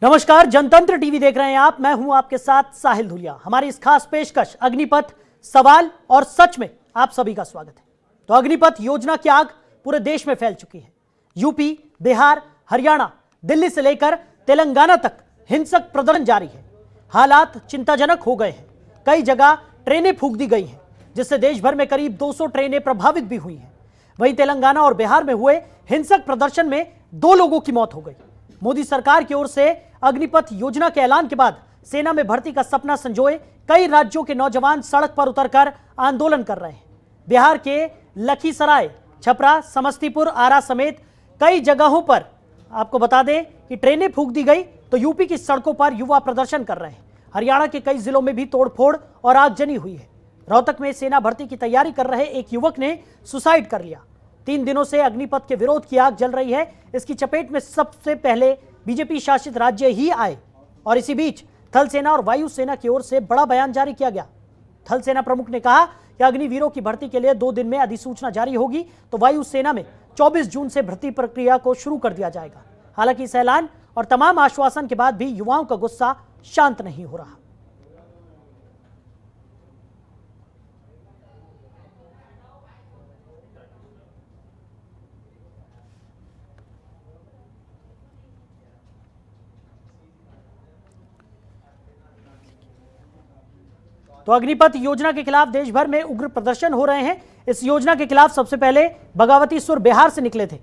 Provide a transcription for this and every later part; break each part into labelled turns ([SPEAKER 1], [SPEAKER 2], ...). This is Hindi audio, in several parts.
[SPEAKER 1] नमस्कार, जनतंत्र टीवी देख रहे हैं आप। मैं हूं आपके साथ साहिल धुलिया। हमारी इस खास पेशकश अग्निपथ सवाल और सच में आप सभी का स्वागत है। तो अग्निपथ योजना की आग पूरे देश में फैल चुकी है। यूपी, बिहार, हरियाणा, दिल्ली से लेकर तेलंगाना तक हिंसक प्रदर्शन जारी है। हालात चिंताजनक हो गए हैं। कई जगह ट्रेनें फूंक दी गई हैं, जिससे देश भर में करीब 200 ट्रेनें प्रभावित भी हुई हैं। वहीं तेलंगाना और बिहार में हुए हिंसक प्रदर्शन में 2 लोगों की मौत हो गई। मोदी सरकार की ओर से अग्निपथ योजना के ऐलान के बाद सेना में भर्ती का सपना संजोए कई राज्यों के नौजवान सड़क पर उतरकर आंदोलन कर रहे हैं। बिहार के लखीसराय, छपरा, समस्तीपुर, आरा समेत कई जगहों पर आपको बता दें कि ट्रेनें फूंक दी गई, तो यूपी की सड़कों पर युवा प्रदर्शन कर रहे हैं। हरियाणा के कई जिलों में भी तोड़फोड़ और आगजनी हुई है। रोहतक में सेना भर्ती की तैयारी कर रहे एक युवक ने सुसाइड कर लिया। 3 दिनों से अग्निपथ के विरोध की आग जल रही है। इसकी चपेट में सबसे पहले बीजेपी शासित राज्य ही आए और इसी बीच थल सेना और वायु सेना की ओर से बड़ा बयान जारी किया गया। थल सेना प्रमुख ने कहा कि अग्निवीरों की भर्ती के लिए 2 दिन में अधिसूचना जारी होगी, तो वायु सेना में 24 जून से भर्ती प्रक्रिया को शुरू कर दिया जाएगा। हालांकि इस ऐलान और तमाम आश्वासन के बाद भी युवाओं का गुस्सा शांत नहीं हो रहा। तो अग्निपथ योजना के खिलाफ देश भर में उग्र प्रदर्शन हो रहे हैं। इस योजना के खिलाफ सबसे पहले बगावती सुर बिहार से निकले थे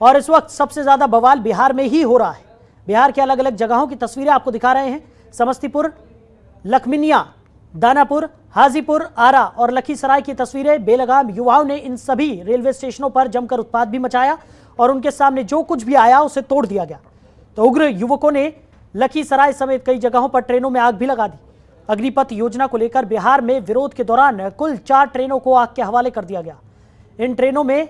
[SPEAKER 1] और इस वक्त सबसे ज्यादा बवाल बिहार में ही हो रहा है। बिहार के अलग अलग जगहों की तस्वीरें आपको दिखा रहे हैं। समस्तीपुर, लखमीनिया, दानापुर, हाजीपुर, आरा और लखीसराय की तस्वीरें। बेलगाम युवाओं ने इन सभी रेलवे स्टेशनों पर जमकर उत्पात भी मचाया और उनके सामने जो कुछ भी आया उसे तोड़ दिया गया। तो उग्र युवकों ने लखीसराय समेत कई जगहों पर ट्रेनों में आग भी लगा दी। अग्निपथ योजना को लेकर बिहार में विरोध के दौरान कुल 4 ट्रेनों को आग के हवाले कर दिया गया। इन ट्रेनों में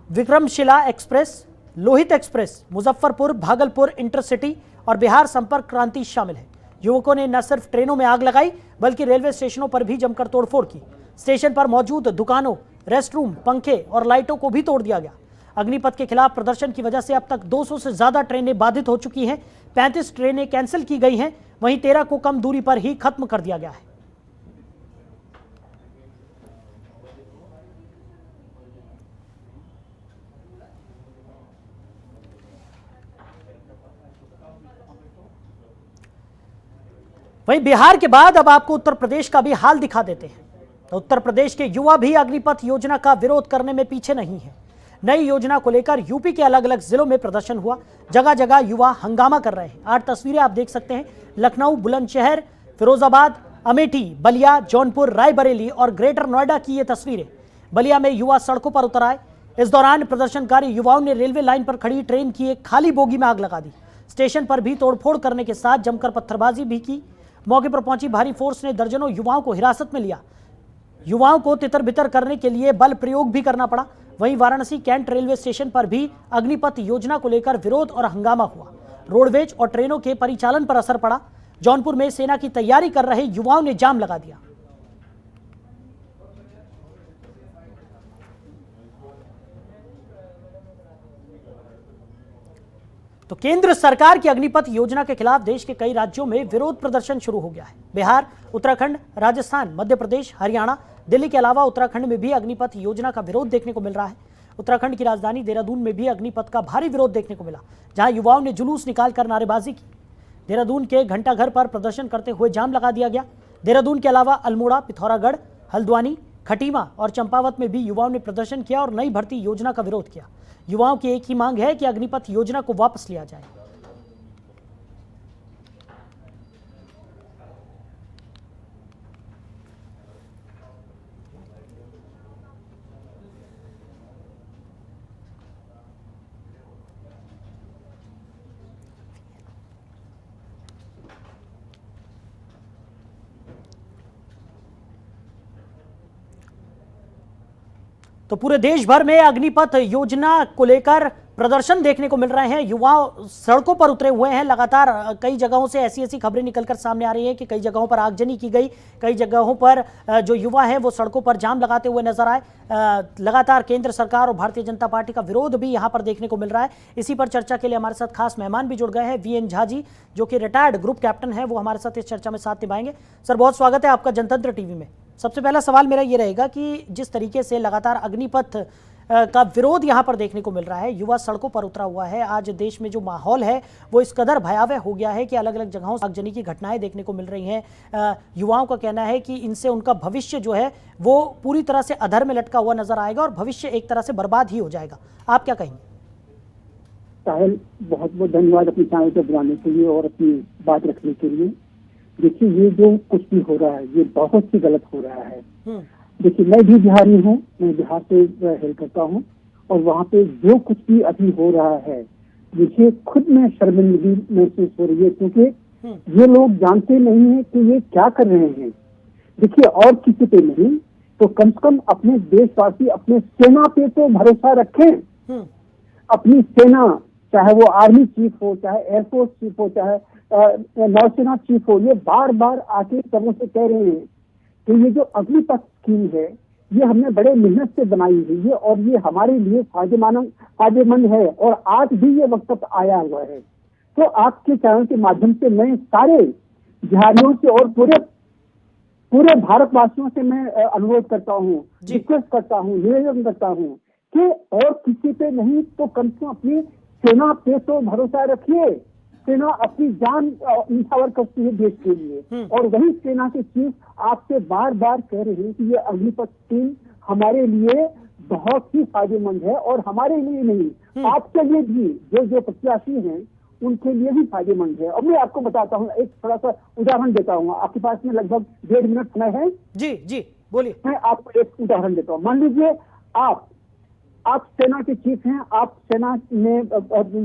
[SPEAKER 1] Vikramshila express, Lohit express, Muzaffarpur Bhagalpur intercity और बिहार संपर्क क्रांति शामिल है। युवकों ने न सिर्फ ट्रेनों में आग लगाई बल्कि रेलवे स्टेशनों पर भी जमकर तोड़फोड़ की। स्टेशन पर मौजूद दुकानों, रेस्टरूम, पंखे और लाइटों को भी तोड़ दिया गया। अग्निपथ के खिलाफ प्रदर्शन की वजह से अब तक 200 से ज्यादा ट्रेनें बाधित हो चुकी हैं। 35 ट्रेनें कैंसिल की गई हैं, वहीं 13 को कम दूरी पर ही खत्म कर दिया गया है। वहीं बिहार के बाद अब आपको उत्तर प्रदेश का भी हाल दिखा देते हैं। तो उत्तर प्रदेश के युवा भी अग्निपथ योजना का विरोध करने में पीछे नहीं है। नई योजना को लेकर यूपी के अलग अलग जिलों में प्रदर्शन हुआ। जगह जगह युवा हंगामा कर रहे हैं। 8 तस्वीरें आप देख सकते हैं। लखनऊ, बुलंदशहर, फिरोजाबाद, अमेठी, बलिया, जौनपुर, रायबरेली और ग्रेटर नोएडा की ये तस्वीरें। बलिया में युवा सड़कों पर उतर आए। इस दौरान प्रदर्शनकारी युवाओं ने रेलवे लाइन पर खड़ी ट्रेन की एक खाली बोगी में आग लगा दी। स्टेशन पर भी तोड़फोड़ करने के साथ जमकर पत्थरबाजी भी की। मौके पर पहुंची भारी फोर्स ने दर्जनों युवाओं को हिरासत में लिया। युवाओं को तितर बितर करने के लिए बल प्रयोग भी करना पड़ा। वहीं वाराणसी कैंट रेलवे स्टेशन पर भी अग्निपथ योजना को लेकर विरोध और हंगामा हुआ। रोडवेज और ट्रेनों के परिचालन पर असर पड़ा। जौनपुर में सेना की तैयारी कर रहे युवाओं ने जाम लगा दिया। तो केंद्र सरकार की अग्निपथ योजना के खिलाफ देश के कई राज्यों में विरोध प्रदर्शन शुरू हो गया है। बिहार, उत्तराखंड, राजस्थान, मध्य प्रदेश, हरियाणा, दिल्ली के अलावा उत्तराखंड में भी अग्निपथ योजना का विरोध देखने को मिल रहा है। उत्तराखंड की राजधानी देहरादून में भी अग्निपथ का भारी विरोध देखने को मिला, जहां युवाओं ने जुलूस निकालकर नारेबाजी की। देहरादून के घंटाघर पर प्रदर्शन करते हुए जाम लगा दिया गया। देहरादून के अलावा अल्मोड़ा, पिथौरागढ़, हल्द्वानी, खटीमा और चंपावत में भी युवाओं ने प्रदर्शन किया और नई भर्ती योजना का विरोध किया। युवाओं की एक ही मांग है कि अग्निपथ योजना को वापस लिया जाए। तो पूरे देश भर में अग्निपथ योजना को लेकर प्रदर्शन देखने को मिल रहे हैं, युवा सड़कों पर उतरे हुए हैं। लगातार कई जगहों से ऐसी ऐसी खबरें निकलकर सामने आ रही हैं कि कई जगहों पर आगजनी की गई, कई जगहों पर जो युवा हैं वो सड़कों पर जाम लगाते हुए नजर आए। लगातार केंद्र सरकार और भारतीय जनता पार्टी का विरोध भी यहां पर देखने को मिल रहा है। इसी पर चर्चा के लिए हमारे साथ खास मेहमान भी जुड़ गए हैं। वीएन झा जी, जो कि रिटायर्ड ग्रुप कैप्टन है, वो हमारे साथ इस चर्चा में साथ निभाएंगे। सर, बहुत स्वागत है आपका जनतंत्र टीवी में। सबसे पहला सवाल मेरा ये रहेगा कि जिस तरीके से लगातार अग्निपथ का विरोध यहां पर देखने को मिल रहा है, युवा सड़कों पर उतरा हुआ है, आज देश में जो माहौल है वो इस कदर भयावह हो गया है कि अलग अलग जगहों से आगजनी की घटनाएं देखने को मिल रही हैं। युवाओं का कहना है कि इनसे उनका भविष्य जो है वो पूरी तरह से अधर में लटका हुआ नजर आएगा और भविष्य एक तरह से बर्बाद ही हो जाएगा। आप क्या कहेंगे?
[SPEAKER 2] साहिल, बहुत बहुत धन्यवाद अपनी चैनल पर बुलाने के लिए और अपनी बात रखने के लिए। देखिए, ये जो कुछ भी हो रहा है ये बहुत ही गलत हो रहा है। देखिए, मैं भी बिहारी हूँ, मैं बिहार से हेल करता हूँ और वहाँ पे जो कुछ भी अभी हो रहा है मुझे खुद में शर्मिंदगी महसूस हो रही है, क्योंकि ये लोग जानते नहीं है कि ये क्या कर रहे हैं। देखिए, और किसी पे नहीं तो कम से कम अपने देशवासी अपने सेना पे तो भरोसा रखें। अपनी सेना, चाहे वो आर्मी चीफ हो, चाहे एयरफोर्स चीफ हो, चाहे नौसेना चीफ हो, ये बार बार आके सबों से कह रहे हैं कि ये जो अग्निपथ स्कीम है ये हमने बड़े मेहनत से बनाई हुई है और ये हमारे लिए फायदेमंद है और आज भी ये वक्त आया हुआ है। तो आपके चैनल के माध्यम से मैं सारे बिहारियों से और पूरे भारतवासियों से मैं अनुरोध करता हूँ, रिक्वेस्ट करता हूँ, निवेदन करता हूँ कि और किसी पे नहीं तो कम से कम अपनी सेना पे तो भरोसा रखिए। सेना अपनी जान न्यौछावर करती है देश के लिए और वही सेना के चीफ आपसे बार बार कह रहे हैं कि ये अग्निपथ स्कीम हमारे लिए बहुत ही फायदेमंद है और हमारे लिए नहीं, आपके लिए भी, जो प्रत्याशी हैं उनके लिए भी फायदेमंद है। अब मैं आपको बताता हूँ, एक थोड़ा सा उदाहरण देता हूँ। आपके पास में लगभग 1.5 मिनट समय है?
[SPEAKER 1] जी जी, बोलिए।
[SPEAKER 2] मैं आपको एक उदाहरण देता हूँ। मान लीजिए आप सेना के चीफ हैं, आप सेना में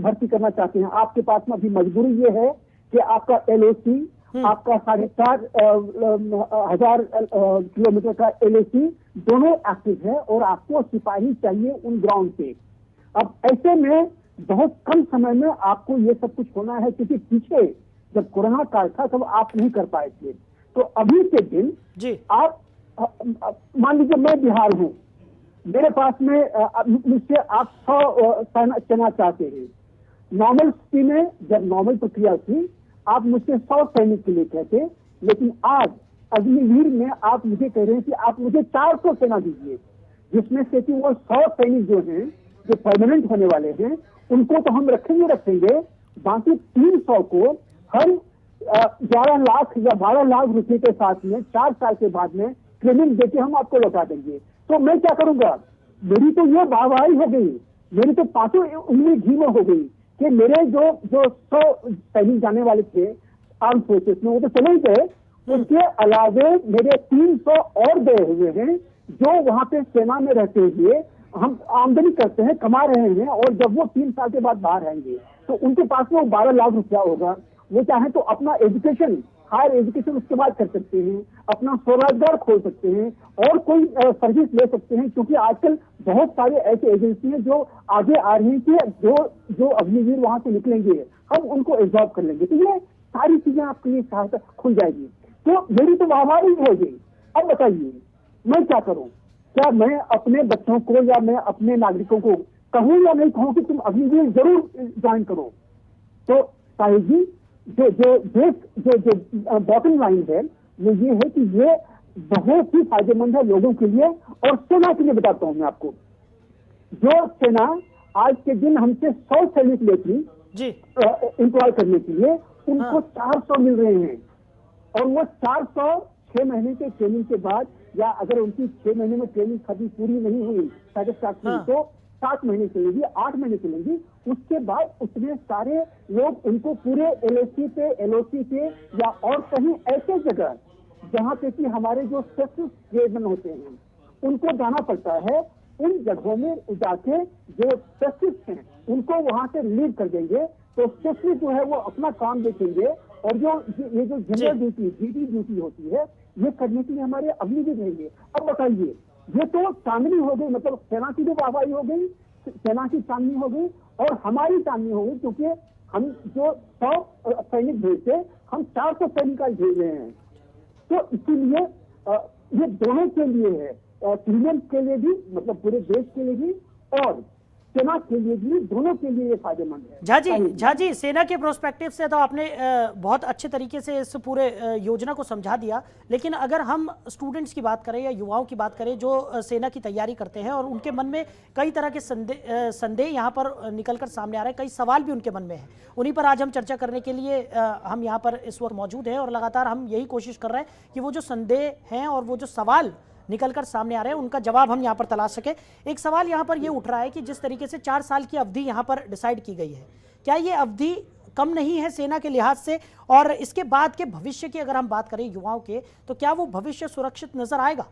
[SPEAKER 2] भर्ती करना चाहते हैं। आपके पास में अभी मजबूरी ये है कि आपका LOC, आपका 4,500 किलोमीटर का LOC दोनों एक्टिव है और आपको सिपाही चाहिए उन ग्राउंड पे। अब ऐसे में बहुत कम समय में आपको ये सब कुछ होना है, क्योंकि पीछे जब कोरोना काल था तब आप नहीं कर पाए थे। तो अभी के दिन जी आप मान लीजिए मैं बिहार हूँ, मेरे पास में मुझसे आप 100 सेना चाहते हैं। नॉर्मल स्थिति में जब नॉर्मल प्रक्रिया थी आप मुझसे 100 सैनिक के लिए कहते, लेकिन आज अग्निवीर में आप मुझे कह रहे हैं कि आप मुझे 400 सेना दीजिए, जिसमें से कि वो 100 सैनिक जो हैं जो परमानेंट होने वाले हैं उनको तो हम रखेंगे, बाकी 300 को हम 11 लाख या 12 लाख रुपए के साथ में 4 साल के बाद में ट्रेनिंग देके हम आपको लौटा देंगे। तो मैं क्या करूंगा? मेरी तो ये वाहवाही हो गई, मेरी तो 5 उंगली घी में हो गई कि मेरे जो 100 सैनिक जाने वाले थे आर्म फोर्सेस में वो तो चले ही गए, उसके अलावे मेरे 300 और गए हुए हैं जो वहां पे सेना में रहते हुए हम आमदनी करते हैं, कमा रहे हैं, और जब वो 3 साल के बाद बाहर आएंगे तो उनके पास में 12 लाख रुपया होगा। वो चाहे तो अपना एजुकेशन, हायर एजुकेशन उसके बाद कर सकते हैं, अपना स्वरोजगार खोल सकते हैं और कोई सर्विस ले सकते हैं, क्योंकि आजकल बहुत सारे ऐसे एजेंसी हैं जो आगे आ रही हैं कि जो अग्निवीर वहां से निकलेंगे हम उनको एब्जॉर्ब कर लेंगे। तो ये सारी चीजें आपके लिए सहायता खुल जाएगी। तो मेरी तो वाहवाही हो गई। अब बताइए मैं क्या करूं? क्या मैं अपने बच्चों को या मैं अपने नागरिकों को कहूं या नहीं कहूं कि तुम अग्निवीर जरूर ज्वाइन करो? तो साहिब जी, जो बॉटम लाइन है वो ये है कि ये बहुत ही फायदेमंद है लोगों के लिए और सेना के लिए। बताता हूं मैं आपको, जो सेना आज के दिन हमसे 100 सैनिक लेती एम्प्लॉय करने के लिए, उनको 400 मिल रहे हैं और वो 400 6 महीने के ट्रेनिंग के बाद, या अगर उनकी 6 महीने में ट्रेनिंग कभी पूरी नहीं हुई सेटिस्फैक्टरी तो 7 महीने चलेगी, 8 महीने चलेगी। उसके बाद उतने सारे लोग उनको पूरे LOC पे या और कहीं ऐसे जगह जहाँ पे कि हमारे जो स्पेशलिस्ट ट्रेडमैन होते हैं उनको जाना पड़ता है, उन जगहों में जाके जो स्पेशलिस्ट हैं उनको वहां से लीड कर देंगे। तो स्पेशलिस्ट जो है वो अपना काम देखेंगे और ये जो जनरल ड्यूटी होती है ये करने के लिए हमारे अग्निवीर रहेंगे। अब बताइए, ये तो चांदनी हो गई, मतलब सेना की भी वाहवाही हो गई, सेना की चांदनी हो गई और हमारी चांदनी हो गई, क्योंकि हम जो 100 सैनिक भेजते हम 400 सैनिक आज भेज रहे हैं। तो इसीलिए ये दोनों के लिए है, सिविलियन के लिए भी, मतलब पूरे देश के लिए भी और सेना के लिए भी, दोनों के लिए ये फायदेमंद है।
[SPEAKER 1] झा जी सेना के प्रोस्पेक्टिव से तो आपने बहुत अच्छे तरीके से इस पूरे योजना को समझा दिया, लेकिन अगर हम स्टूडेंट्स की बात करें या युवाओं की बात करें जो सेना की तैयारी करते हैं और उनके मन में कई तरह के संदेह यहाँ पर निकलकर सामने आ रहे हैं, कई सवाल भी उनके मन में हैं, उन्हीं पर आज हम चर्चा करने के लिए हम यहाँ पर इस वक्त मौजूद हैं और लगातार हम यही कोशिश कर रहे हैं कि वो जो संदेह हैं और वो जो सवाल निकलकर सामने आ रहे हैं उनका जवाब हम यहाँ पर तलाश सके। एक सवाल यहाँ पर ये उठ रहा है कि जिस तरीके से 4 साल की अवधि यहाँ पर डिसाइड की गई है, क्या ये अवधि कम नहीं है सेना के लिहाज से? और इसके बाद के भविष्य की अगर हम बात करें युवाओं के, तो क्या वो भविष्य सुरक्षित नजर आएगा?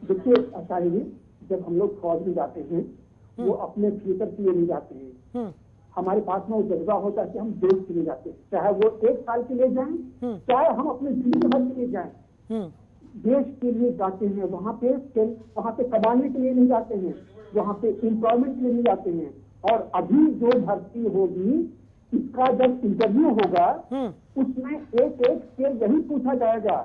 [SPEAKER 2] देखिए आचार्य जी, जब हम लोग फौज में जाते हैं वो अपने फ्यूचर के लिए नहीं जाते हैं, हमारे पास में वो जज्बा होता है कि हम देश के लिए जाते हैं, चाहे वो 1 साल के लिए जाएं, चाहे हम अपने जिंदगी भर के लिए जाएं, देश के लिए जाते हैं। वहाँ पे कमाने के लिए नहीं जाते हैं, वहाँ पे एम्प्लॉयमेंट के लिए नहीं जाते हैं। और अभी जो भर्ती होगी इसका जब इंटरव्यू होगा उसमें एक से यही पूछा जाएगा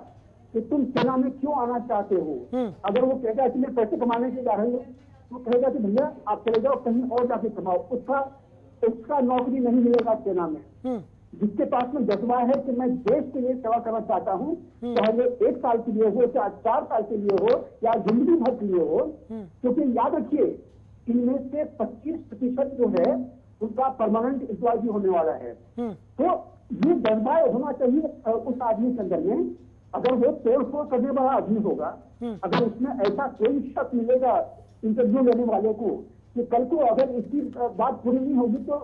[SPEAKER 2] कि तुम सेना में क्यों आना चाहते हो। अगर वो कहेगा कि मैं पैसे कमाने के लिए जा रही हूँ, तो कहेगा कि भैया आप चले जाओ कहीं और जाके कमाओ, उसका नौकरी नहीं मिलेगा सेना में। जिसके पास में जज्बा है कि मैं देश के लिए सेवा करना चाहता हूँ, चाहे वो 1 साल के लिए हो, चाहे 4 साल के लिए हो या जिंदगी भर के लिए हो, क्योंकि याद रखिए इनमें से 25% जो है उनका परमानेंट एम्प्लॉय भी होने वाला है। तो ये जज्बा होना चाहिए उस आदमी के अंदर में। अगर वो तोड़ फोड़ करने वाला आदमी होगा, अगर उसमें ऐसा कोई शक मिलेगा इंटरव्यू लेने वाले को कि कल को अगर इसकी बात पूरी नहीं होगी तो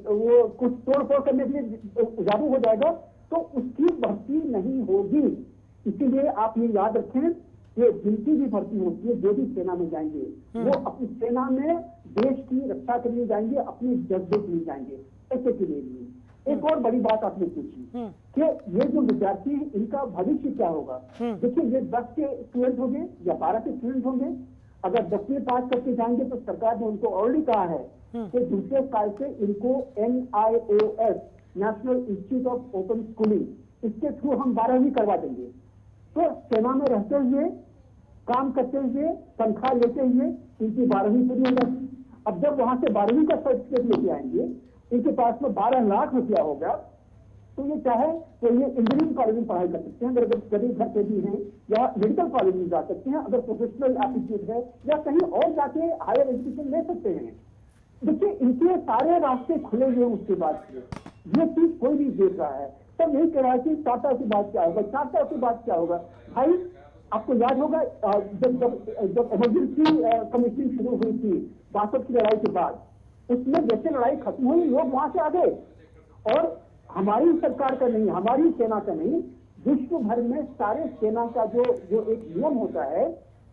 [SPEAKER 2] वो कुछ तोड़ फोड़ करने के लिए उजारू हो जाएगा, तो उसकी भर्ती नहीं होगी। इसीलिए आप ये याद रखें कि जिनकी भी भर्ती होती है, जो भी सेना में जाएंगे, वो अपनी सेना में देश की रक्षा के लिए जाएंगे, अपने जज्बे के लिए जाएंगे, पैसे के लिए। एक और बड़ी बात आपने पूछी कि ये जो विद्यार्थी हैं इनका भविष्य क्या होगा। देखिए ये 10 के स्टूडेंट होंगे या 12 के स्टूडेंट होंगे, अगर 10वीं पास करके जाएंगे तो सरकार ने उनको ऑलरेडी कहा है कि दूसरे साल से इनको NIOS national institute of open schooling, इसके थ्रू हम 12वीं करवा देंगे। तो सेना में रहते हुए, काम करते हुए, तनख्वाह लेते हुए इनकी 12वीं पूरी हो जाती। अब जब वहां से 12वीं का सर्टिफिकेट लेके आएंगे, इनके पास में 12 लाख रुपया होगा, तो ये चाहे तो ये इंजीनियरिंग कॉलेज में पढ़ाई कर सकते हैं, अगर गरीब घर के भी हैं, या मेडिकल कॉलेज में जा सकते हैं अगर प्रोफेशनल एप्टीट्यूड है, या कहीं और जाके हायर एजुकेशन ले सकते हैं। देखिए इनके सारे रास्ते खुले हुए उसके बाद से। ये चीज कोई भी देख रहा है, सब नहीं कह रहा है कि 4 साल के बाद क्या होगा, 4 साल के बाद क्या होगा। भाई आपको याद होगा जब इमरजेंसी कमीशन शुरू हुई थी 62 की लड़ाई के बाद, उसमें जैसे लड़ाई खत्म हुई लोग वहां से आ गए। और हमारी सरकार का नहीं, हमारी सेना का नहीं, विश्व भर में सारे सेना का जो एक नियम होता है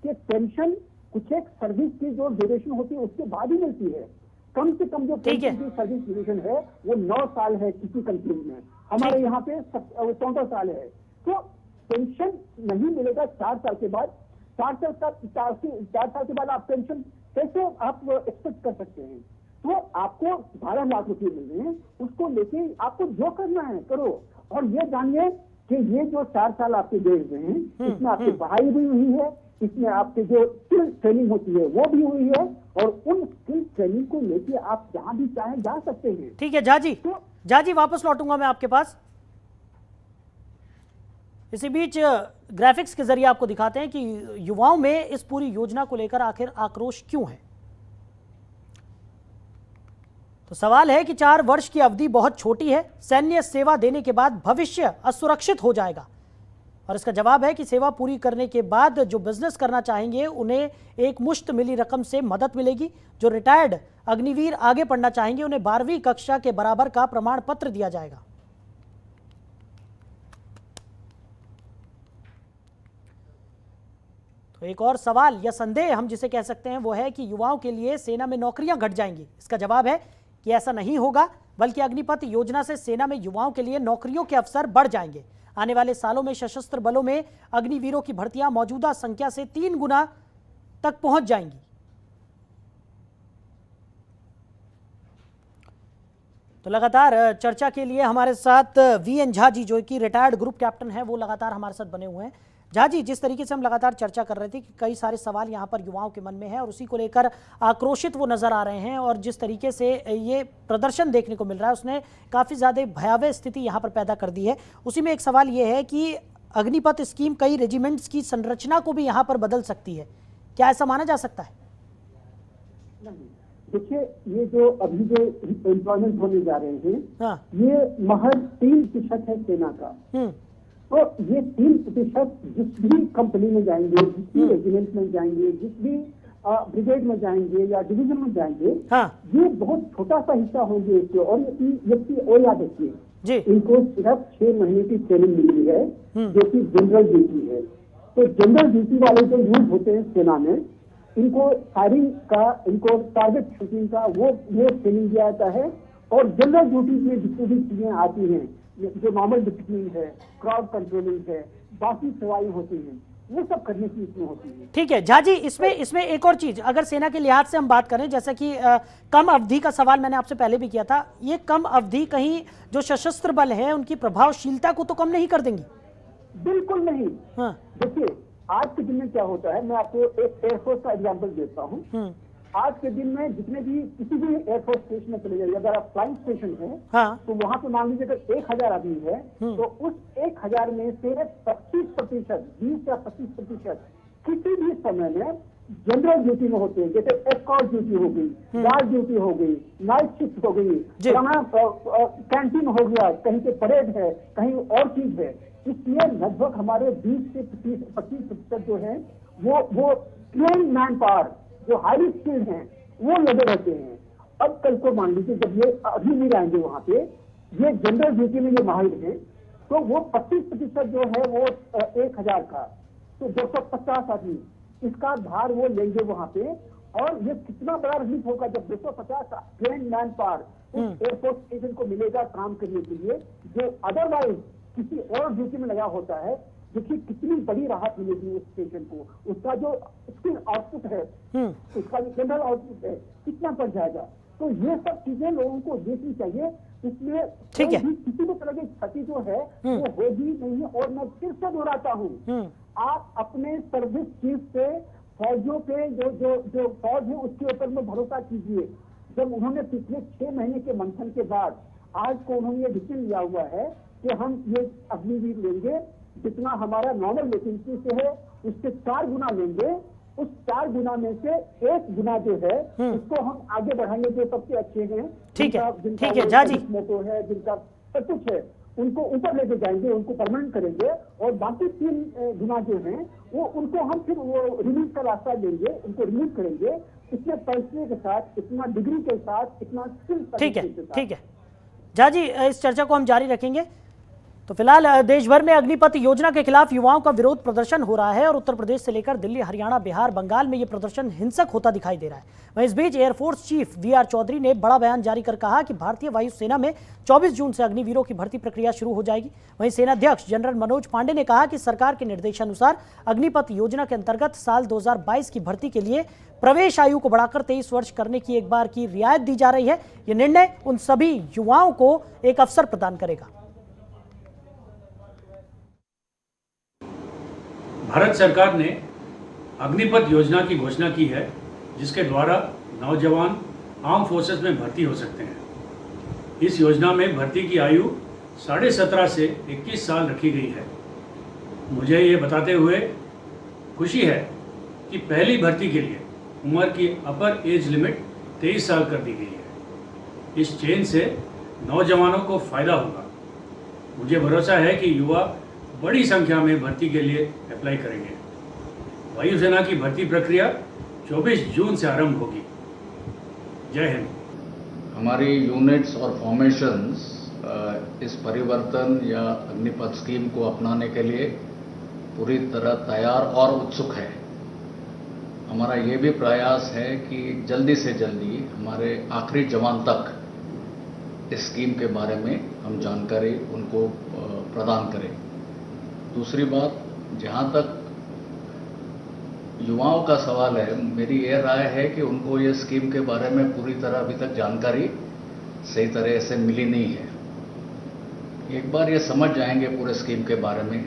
[SPEAKER 2] कि पेंशन कुछ एक सर्विस की जो ड्यूरेशन होती है उसके बाद ही मिलती है। कम से कम जो पेंशन की सर्विस ड्यूरेशन है वो 9 साल है किसी कंट्री में, हमारे यहाँ पे 14 साल है। तो पेंशन नहीं मिलेगा 4 साल के बाद। 4 साल के बाद आप पेंशन कैसे आप एक्सपेक्ट कर सकते हैं। तो आपको 12 लाख रुपए मिल रहे हैं, उसको लेके आपको जो करना है करो। और ये जानिए कि ये जो 4 साल आपके दे हुए हैं, इसमें आपकी पढ़ाई भी हुई है, इसमें आपकी जो स्किल ट्रेनिंग होती है वो भी हुई है, और उन स्किल ट्रेनिंग को लेके आप जहां भी चाहें जा सकते हैं।
[SPEAKER 1] ठीक है झा जी वापस लौटूंगा मैं आपके पास। इसी बीच ग्राफिक्स के जरिए आपको दिखाते हैं कि युवाओं में इस पूरी योजना को लेकर आखिर आक्रोश क्यों है। तो सवाल है कि 4 वर्ष की अवधि बहुत छोटी है, सैन्य सेवा देने के बाद भविष्य असुरक्षित हो जाएगा। और इसका जवाब है कि सेवा पूरी करने के बाद जो बिजनेस करना चाहेंगे उन्हें एक मुश्त मिली रकम से मदद मिलेगी। जो रिटायर्ड अग्निवीर आगे पढ़ना चाहेंगे उन्हें 12वीं कक्षा के बराबर का प्रमाण पत्र दिया जाएगा। तो एक और सवाल या संदेह हम जिसे कह सकते हैं वो है कि युवाओं के लिए सेना में नौकरियां घट जाएंगी। इसका जवाब है कि ऐसा नहीं होगा, बल्कि अग्निपथ योजना से सेना में युवाओं के लिए नौकरियों के अवसर बढ़ जाएंगे। आने वाले सालों में सशस्त्र बलों में अग्निवीरों की भर्तियां मौजूदा संख्या से 3 गुना तक पहुंच जाएंगी। तो लगातार चर्चा के लिए हमारे साथ वीएन झा जी, जो कि रिटायर्ड ग्रुप कैप्टन हैं, वो लगातार हमारे साथ बने हुए हैं। झा जी, जिस तरीके से हम लगातार चर्चा कर रहे थे कि कई सारे सवाल यहाँ पर युवाओं के मन में है और उसी को लेकर आक्रोशित वो नजर आ रहे हैं, और जिस तरीके से ये प्रदर्शन देखने को मिल रहा है उसने काफ़ी ज़्यादा भयावह स्थिति यहाँ पर पैदा कर दी है। उसी में एक सवाल ये है कि अग्निपथ स्कीम कई रेजिमेंट्स की संरचना को भी यहाँ पर बदल सकती है, क्या ऐसा माना जा सकता है?
[SPEAKER 2] नहीं, देखिए, ये जो अभी जो एम्प्लॉयमेंट होने जा रहे हैं,
[SPEAKER 1] हाँ।
[SPEAKER 2] ये महज 3% है सेना का। तो ये 3% जिस भी कंपनी में जाएंगे, जिस भी रेजिमेंट में जाएंगे, जिस भी ब्रिगेड में जाएंगे या डिवीजन में जाएंगे,
[SPEAKER 1] हाँ।
[SPEAKER 2] ये बहुत छोटा सा हिस्सा होंगे इसके। और और याद रखिए, इनको सिर्फ 6 महीने की ट्रेनिंग मिली है, जो कि जनरल ड्यूटी है। तो जनरल ड्यूटी वाले जो यूज होते हैं सेना में, इनको फायरिंग का, इनको टारगेट शूटिंग का वो ट्रेनिंग दिया जाता है। और जनरल ड्यूटी में जितनी भी चीजें आती हैं, जो नॉर्मल डिसिप्लिन है, क्राउड कंट्रोलिंग है, बाकी सेवाएं होती हैं, वो सब करने की इसमें होती है।
[SPEAKER 1] ठीक है झा जी, इसमें एक और चीज, अगर सेना के लिहाज से हम बात करें, जैसे कि कम अवधि का सवाल मैंने आपसे पहले भी किया था, ये कम अवधि कहीं जो सशस्त्र बल है उनकी प्रभावशीलता को तो कम नहीं कर देंगी?
[SPEAKER 2] बिल्कुल नहीं।
[SPEAKER 1] हाँ।
[SPEAKER 2] देखिए, आज के दिन में क्या होता है, मैं आपको एक एयरफोर्स का एग्जाम्पल देता हूँ। आज के दिन में जितने भी किसी भी एयरफोर्स स्टेशन में चले जाइए, अगर आप फ्लाइंग स्टेशन है,
[SPEAKER 1] हाँ।
[SPEAKER 2] तो वहां पे मान लीजिए अगर 1000 आदमी है, तो उस 1000 में से 25%, 20 या 25% किसी भी समय में जनरल ड्यूटी में होते हैं। जैसे एस्कॉर्ट ड्यूटी हो गई, गार्ड ड्यूटी हो गई, नाइट शिफ्ट हो गई, कैंटीन हो गया, कहीं पे परेड है, कहीं और चीज है। इसलिए लगभग हमारे 20 से 25% जो है वो ट्रेन मैन पावर, जो हाईली स्किल्ड हैं, वो लगे रहते हैं। अब कल को मान लीजिए जब ये अभी नहीं आएंगे वहां पे, ये जनरल ड्यूटी में ये माहिर हैं, तो वो 25% जो है वो 1000 का, तो 250 आदमी इसका भार वो लेंगे वहां पे। और ये कितना बड़ा रिलीफ होगा जब 250 ट्रेन मैन पावर उस एयरफोर्स स्टेशन को मिलेगा काम करने के लिए, जो अदरवाइज किसी और ड्यूटी में लगा होता है। देखिए कितनी बड़ी राहत मिलेगी उस स्टेशन को, उसका जो स्किल आउटपुट है, उसका जो जनरल आउटपुट है, कितना बढ़ जाएगा। तो ये सब चीजें लोगों को देखनी चाहिए। इसलिए
[SPEAKER 1] ठीक है,
[SPEAKER 2] किसी भी तरह की क्षति जो है वो होगी नहीं। और मैं फिर से दोहराता हूँ, आप अपने सर्विस चीफ से फौजियों पे जो फौज है उसके ऊपर में भरोसा कीजिए। जब उन्होंने पिछले 6 महीने के मंथन के बाद आज को उन्होंने ये डिसीजन लिया हुआ है कि हम ये अग्निवीर लेंगे, जितना हमारा नॉर्मल वैकेंसी से है उससे 4 गुना लेंगे। उस 4 गुना में से 1 गुना जो है उसको हम आगे बढ़ाएंगे, जो सबसे अच्छे हैं।
[SPEAKER 1] ठीक है झा जी,
[SPEAKER 2] मोटो है, जिनका सब कुछ है, उनको ऊपर लेके जाएंगे, उनको परमानेंट करेंगे। और बाकी 3 गुना जो हैं वो उनको हम फिर वो रिलीज का रास्ता लेंगे, उनको रिलीज करेंगे, इतने पैसे के साथ, इतना डिग्री के साथ, इतना स्किल।
[SPEAKER 1] ठीक है झा जी, इस चर्चा को हम जारी रखेंगे। तो फिलहाल देश भर में अग्निपथ योजना के खिलाफ युवाओं का विरोध प्रदर्शन हो रहा है और उत्तर प्रदेश से लेकर दिल्ली, हरियाणा, बिहार, बंगाल में ये प्रदर्शन हिंसक होता दिखाई दे रहा है। वहीं इस बीच एयरफोर्स चीफ वीआर चौधरी ने बड़ा बयान जारी कर कहा कि भारतीय वायुसेना में 24 जून से अग्निवीरों की भर्ती प्रक्रिया शुरू हो जाएगी। वहीं सेनाध्यक्ष जनरल मनोज पांडे ने कहा कि सरकार के निर्देशानुसार अग्निपथ योजना के अंतर्गत साल 2022 की भर्ती के लिए प्रवेश आयु को बढ़ाकर 23 वर्ष करने की एक बार की रियायत दी जा रही है। यह निर्णय उन सभी युवाओं को एक अवसर प्रदान करेगा।
[SPEAKER 3] भारत सरकार ने अग्निपथ योजना की घोषणा की है, जिसके द्वारा नौजवान आर्म फोर्सेस में भर्ती हो सकते हैं। इस योजना में भर्ती की आयु 17.5 से 21 साल रखी गई है। मुझे ये बताते हुए खुशी है कि पहली भर्ती के लिए उम्र की अपर एज लिमिट 23 साल कर दी गई है। इस चेंज से नौजवानों को फ़ायदा होगा। मुझे भरोसा है कि युवा बड़ी संख्या में भर्ती के लिए अप्लाई करेंगे। वायुसेना की भर्ती प्रक्रिया 24 जून से आरंभ होगी। जय हिंद।
[SPEAKER 4] हमारी यूनिट्स और फॉर्मेशंस इस परिवर्तन या अग्निपथ स्कीम को अपनाने के लिए पूरी तरह तैयार और उत्सुक है। हमारा ये भी प्रयास है कि जल्दी से जल्दी हमारे आखिरी जवान तक इस स्कीम के बारे में हम जानकारी उनको प्रदान करें। दूसरी बात, जहां तक युवाओं का सवाल है, मेरी यह राय है कि उनको ये स्कीम के बारे में पूरी तरह अभी तक जानकारी सही तरह से मिली नहीं है। एक बार ये समझ जाएंगे पूरे स्कीम के बारे में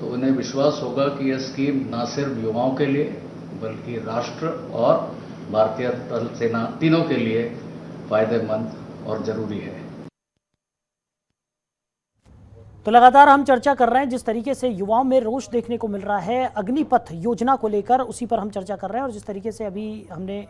[SPEAKER 4] तो उन्हें विश्वास होगा कि यह स्कीम न सिर्फ युवाओं के लिए बल्कि राष्ट्र और भारतीय थल सेना तीनों के लिए फायदेमंद और जरूरी है।
[SPEAKER 1] तो लगातार हम चर्चा कर रहे हैं जिस तरीके से युवाओं में रोष देखने को मिल रहा है अग्निपथ योजना को लेकर, उसी पर हम चर्चा कर रहे हैं। और जिस तरीके से हमने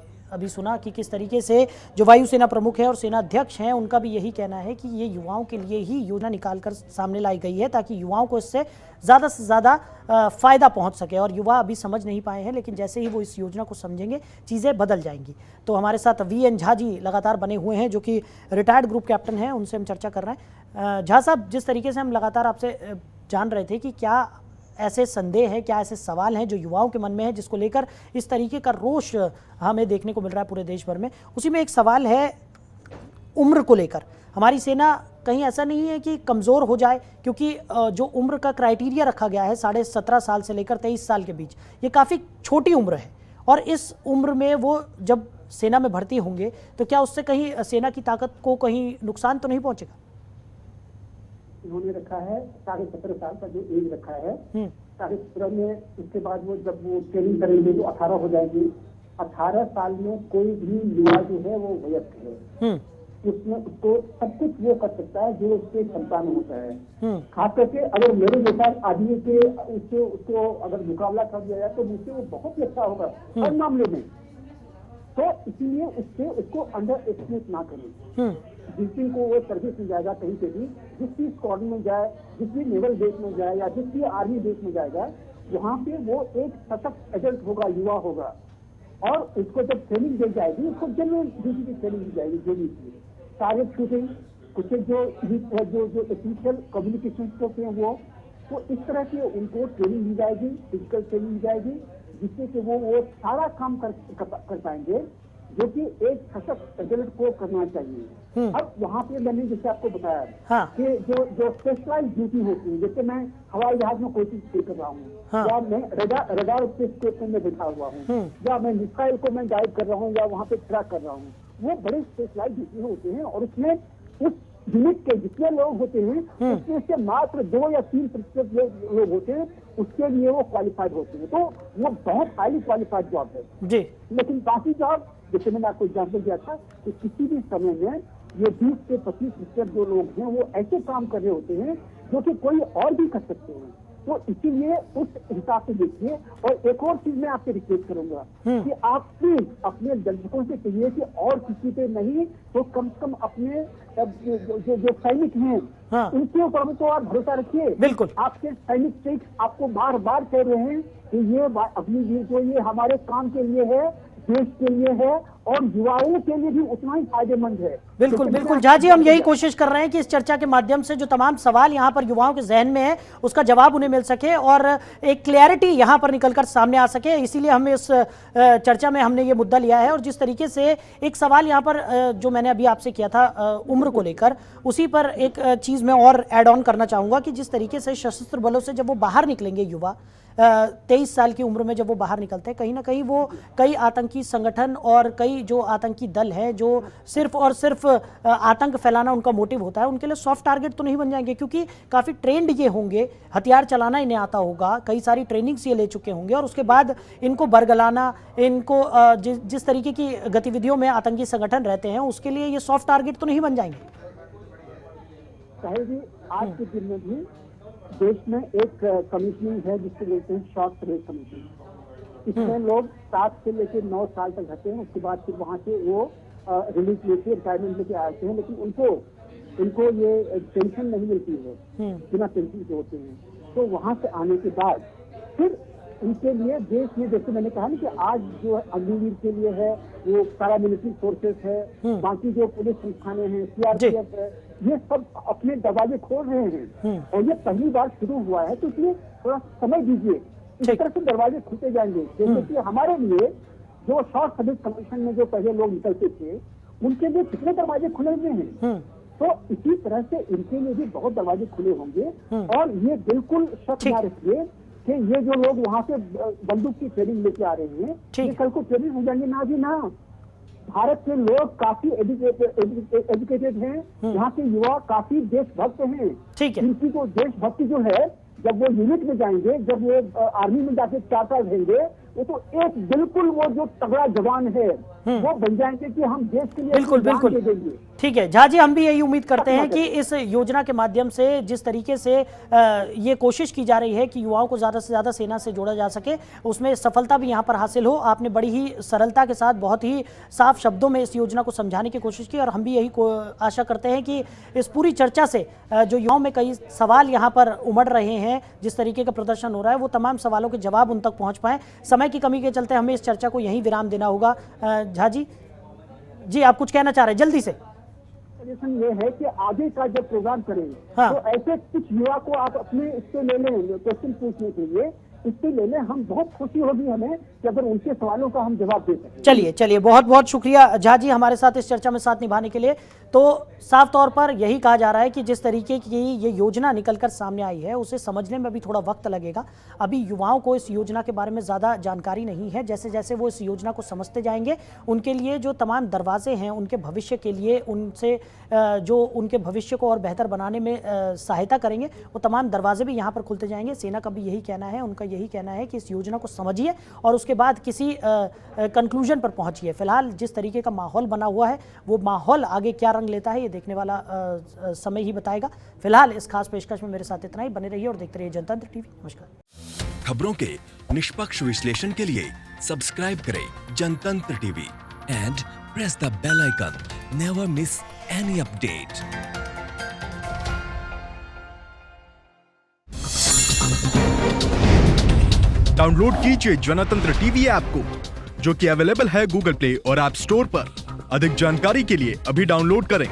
[SPEAKER 1] सुना कि किस तरीके से जो वायुसेना प्रमुख है और सेना अध्यक्ष हैं उनका भी यही कहना है कि ये युवाओं के लिए ही योजना निकालकर सामने लाई गई है ताकि युवाओं को इससे ज़्यादा से ज़्यादा फ़ायदा पहुंच सके। और युवा अभी समझ नहीं पाए हैं, लेकिन जैसे ही वो इस योजना को समझेंगे चीज़ें बदल जाएंगी। तो हमारे साथ VN झा जी लगातार बने हुए हैं जो कि रिटायर्ड ग्रुप कैप्टन हैं, उनसे हम चर्चा कर रहे हैं। झा साहब, जिस तरीके से हम लगातार आपसे जान रहे थे कि क्या ऐसे संदेह है, क्या ऐसे सवाल हैं जो युवाओं के मन में है जिसको लेकर इस तरीके का रोष हमें देखने को मिल रहा है पूरे देश भर में, उसी में एक सवाल है उम्र को लेकर। हमारी सेना कहीं ऐसा नहीं है कि कमज़ोर हो जाए, क्योंकि जो उम्र का क्राइटेरिया रखा गया है 17.5 साल से लेकर 23 साल के बीच, ये काफ़ी छोटी उम्र है। और इस उम्र में वो जब सेना में भर्ती होंगे तो क्या उससे कहीं सेना की ताकत को कहीं नुकसान तो नहीं पहुंचेगा?
[SPEAKER 2] इन्होंने रखा है 17.5 साल का जो एज रखा है, 17.5 में उसके बाद वो जब वो ट्रेनिंग करेंगे तो 18 हो जाएगी। 18 साल में कोई भी युवा जो है वो वयस्क है, उसमें उसको सब कुछ वो कर सकता है जो उसके क्षमता में होता है। खास करके अगर मेरे जैसा आदमी के उसको अगर मुकाबला कर दिया जाए तो मुझसे वो बहुत ही अच्छा होगा हर मामले में। तो इसीलिए उसको अंडर एस्टिमेट ना करें। जिस दिन को वो सर्विस में जाएगा कहीं पे भी, जिस भी स्क्वाड में जाए, जिस भी नेवल बेस में जाए या जिस भी आर्मी बेस में जाएगा, वहाँ पे वो एक सशक्त एडल्ट होगा, युवा होगा। और उसको जब ट्रेनिंग दी जाएगी, उसको जनरल ड्यूटी की ट्रेनिंग दी जाएगी, जो भी टारगेट शूटिंग, कुछ जो एसेंशियल कम्युनिकेशन होते हैं वो इस तरह की उनको ट्रेनिंग दी जाएगी, फिजिकल ट्रेनिंग दी जाएगी, जिससे कि वो सारा काम कर पाएंगे जो कि एक सशक्त एडल्ट को करना चाहिए। अब वहाँ पे मैंने जैसे आपको बताया कि जो स्पेशलाइज ड्यूटी होती है, जैसे मैं हवाई जहाज में कोई चीज कर रहा हूँ, या मैं रडार स्टेशन में बैठा हुआ हूँ, या मैं मिसाइल को मैं गाइड कर रहा हूँ या वहाँ पे ट्रैक कर रहा हूँ, वो बड़े स्पेशलाइज ड्यूटी होते हैं। और उसमें उस यूनिट के जितने लोग होते हैं उसमें से मात्र 2 या 3% लोग होते हैं, उसके लिए वो क्वालिफाइड होते हैं। तो वो बहुत हाईली क्वालिफाइड जॉब है जी। लेकिन बाकी जॉब, जैसे मैंने आपको एग्जाम्पल दिया था कि किसी भी समय में ये 20 से 25% जो लोग हैं वो ऐसे काम कर रहे होते हैं जो कि कोई और भी कर सकते हैं। तो इसीलिए उस हिसाब से देखिए। और एक और चीज मैं आपसे रिक्वेस्ट करूंगा कि आप प्लीज अपने दर्शकों से कहिए कि और किसी पे नहीं तो कम से कम अपने जो सैनिक हैं उनके ऊपर तो आप भरोसा रखिए। बिल्कुल, आपके सैनिक आपको बार बार कह रहे हैं कि ये अग्निवीर जो ये हमारे काम के लिए है, देश के लिए है और युवाओं के लिए भी उतना ही फायदेमंद है। बिल्कुल बिल्कुल झा जी, हम यही कोशिश कर रहे हैं कि इस चर्चा के माध्यम से जो तमाम सवाल यहाँ पर युवाओं के जहन में है उसका जवाब उन्हें मिल सके और एक क्लैरिटी यहाँ पर निकलकर सामने आ सके। इसीलिए हम इस चर्चा में हमने ये मुद्दा लिया है। और जिस तरीके से एक सवाल यहाँ पर जो मैंने अभी आपसे किया था उम्र को लेकर, उसी पर एक चीज़ मैं और ऐड ऑन करना चाहूँगा कि जिस तरीके से सशस्त्र बलों से जब वो बाहर निकलेंगे युवा 23 साल की उम्र में जब वो बाहर निकलते हैं, कहीं ना कहीं वो कई आतंकी संगठन और कई जो आतंकी दल हैं जो सिर्फ और सिर्फ आतंक फैलाना उनका मोटिव होता है, उनके लिए सॉफ्ट टारगेट तो नहीं बन जाएंगे, क्योंकि काफ़ी ट्रेंड ये होंगे, हथियार चलाना इन्हें आता होगा, कई सारी ट्रेनिंग्स ये ले चुके होंगे और उसके बाद इनको बरगलाना, इनको जिस तरीके की गतिविधियों में आतंकी संगठन रहते हैं उसके लिए ये सॉफ्ट टारगेट तो नहीं बन जाएंगे। साहिल जी, आज के दिन में भी देश में एक कमीशनिंग है जिसको बोलते हैं शॉर्ट सर्विस कमीशन। इसमें लोग 7 से लेकर 9 साल तक रहते हैं, उसके बाद फिर वहाँ से वो रिलीज लेके रिटायरमेंट लेके आते हैं, लेकिन उनको ये पेंशन नहीं मिलती है, बिना पेंशन के होते हैं। तो वहाँ से आने के बाद फिर उनके लिए देश में, जैसे मैंने कहा ना कि आज जो अग्निवीर के लिए है वो पैरामिलिट्री फोर्सेस है, बाकी जो पुलिस संस्थानें हैं, CRPF है, ये सब अपने दरवाजे खोल रहे हैं और ये पहली बार शुरू हुआ है। तो इसलिए थोड़ा समय दीजिए, इस तरह से दरवाजे खुलते जाएंगे। जैसे कि हमारे लिए जो शॉर्ट सर्विस कमीशन में जो पहले लोग निकलते थे उनके लिए कितने दरवाजे खुले हुए हैं, तो इसी तरह से इनके लिए भी बहुत दरवाजे खुले होंगे। और ये बिल्कुल शक ना रखिए कि ये जो लोग वहाँ से बंदूक की ट्रेनिंग लेके आ रहे हैं ये कल को ट्रेनिंग हो जाएंगे, ना जी ना। भारत के लोग काफी एजुकेटेड हैं, यहाँ के युवा काफी देशभक्त हैं।
[SPEAKER 1] ठीक है।
[SPEAKER 2] इनकी जो देशभक्ति जो है, जब वो यूनिट में जाएंगे, जब वो आर्मी में जाके 4 साल रहेंगे, वो तो एक बिल्कुल वो जो तगड़ा जवान है वो बन जाएंगे कि हम देश के लिए
[SPEAKER 1] बिल्कुल
[SPEAKER 2] अपनी जान
[SPEAKER 1] बिल्कुल
[SPEAKER 2] दे देंगे।
[SPEAKER 1] ठीक है झा जी, हम भी यही उम्मीद करते हैं कि इस योजना के माध्यम से जिस तरीके से ये कोशिश की जा रही है कि युवाओं को ज़्यादा से ज़्यादा सेना से जोड़ा जा सके, उसमें सफलता भी यहाँ पर हासिल हो। आपने बड़ी ही सरलता के साथ बहुत ही साफ शब्दों में इस योजना को समझाने की कोशिश की और हम भी यही आशा करते हैं कि इस पूरी चर्चा से जो युवाओं में कई सवाल यहाँ पर उमड़ रहे हैं, जिस तरीके का प्रदर्शन हो रहा है, वो तमाम सवालों के जवाब उन तक पहुँच पाएँ। समय की कमी के चलते हमें इस चर्चा को यहीं विराम देना होगा। झा जी आप कुछ कहना चाह रहे हैं जल्दी से?
[SPEAKER 2] सजेशन ये है कि आगे का जब प्रोग्राम करेंगे,
[SPEAKER 1] हाँ।
[SPEAKER 2] तो ऐसे कुछ युवा को आप अपने इससे ले लें, क्वेश्चन पूछने के लिए इससे ले लें। हम बहुत खुशी होगी हमें कि अगर उनके सवालों का हम जवाब दे सकें।
[SPEAKER 1] चलिए बहुत बहुत शुक्रिया झा जी हमारे साथ इस चर्चा में साथ निभाने के लिए। तो साफ तौर पर यही कहा जा रहा है कि जिस तरीके की ये योजना निकलकर सामने आई है, उसे समझने में भी थोड़ा वक्त लगेगा। अभी युवाओं को इस योजना के बारे में ज़्यादा जानकारी नहीं है। जैसे जैसे वो इस योजना को समझते जाएंगे, उनके लिए जो तमाम दरवाजे हैं उनके भविष्य के लिए, उनसे जो उनके भविष्य को और बेहतर बनाने में सहायता करेंगे, वो तमाम दरवाजे भी यहाँ पर खुलते जाएंगे। सेना का भी यही कहना है, उनका यही कहना है कि इस योजना को समझिए और उसके बाद किसी कंक्लूजन पर पहुंचिए। फिलहाल जिस तरीके का माहौल बना हुआ है, वो माहौल आगे क्या रंग लेता है ये देखने वाला समय ही बताएगा। फिलहाल इस खास पेशकश में मेरे साथ इतना ही। बने रहिए और देखते रहिए जनतंत्र टीवी। नमस्कार।
[SPEAKER 5] खबरों के निष्पक्ष विश्लेषण के लिए सब्सक्राइब करें Jantantra TV and press the bell icon. Never miss any update.
[SPEAKER 6] Download कीजिए जनतंत्र टीवी ऐप को, जो कि अवेलेबल है गूगल प्ले और ऐप स्टोर पर। अधिक जानकारी के लिए अभी डाउनलोड करें।